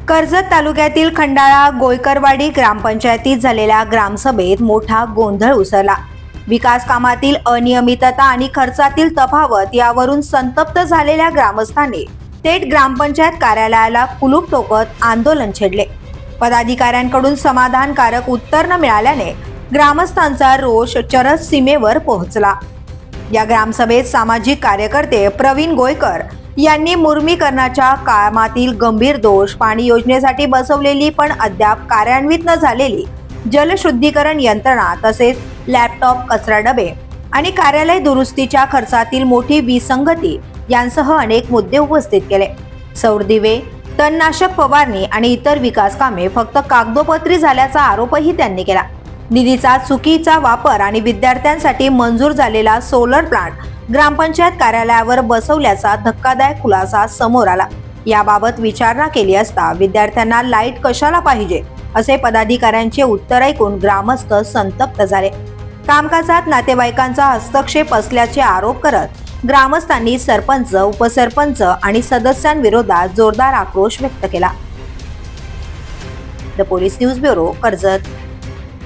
कर्जत तालुक्यातील खंडाळा गोयकरवाडी ग्रामपंचायतीत झालेल्या ग्रामसभेत मोठा गोंधळ उसळला। विकास कामातील अनियमितता आणि खर्चातील तफावत यावरून संतप्त झालेल्या ग्रामस्थांनी थेट ग्रामपंचायत कार्यालयाला कुलूप ठोकत आंदोलन छेडले। पदाधिकाऱ्यांकडून समाधानकारक उत्तर न मिळाल्याने ग्रामस्थांचा रोष चरमसीमेवर पोहोचला। या ग्रामसभेत सामाजिक कार्यकर्ते प्रवीण गोयकर यांनी मुर्मीकरणाच्या कामातील गंभीर दोष, पाणी योजनेसाठी बसवलेली पण अद्याप कार्यान्वित न झालेली जलशुद्धीकरण यंत्रणा, तसेच लॅपटॉप, कचरा डबे आणि कार्यालय दुरुस्तीच्या खर्चातील मोठी विसंगती यांसह अनेक मुद्दे उपस्थित केले। सौर दिवे, तणनाशक फवारणी आणि इतर विकास कामे फक्त कागदोपत्री झाल्याचा आरोपही त्यांनी केला। निधीचा चुकीचा वापर आणि विद्यार्थ्यांसाठी मंजूर झालेला सोलर प्लांट ग्रामपंचायत कार्यालयावर बसवल्याचा धक्कादायक खुलासा समोर आला। याबाबत विचारणा केली असता विद्यार्थ्यांना लाईट कशाला पाहिजे असे पदाधिकाऱ्यांचे उत्तर ऐकून ग्रामस्थ संतप्त झाले। कामकाजात नातेवाईकांचा हस्तक्षेप असल्याचे आरोप करत ग्रामस्थांनी सरपंच, उपसरपंच आणि सदस्यांविरोधात जोरदार आक्रोश व्यक्त केला। The police news bureau, Karjat.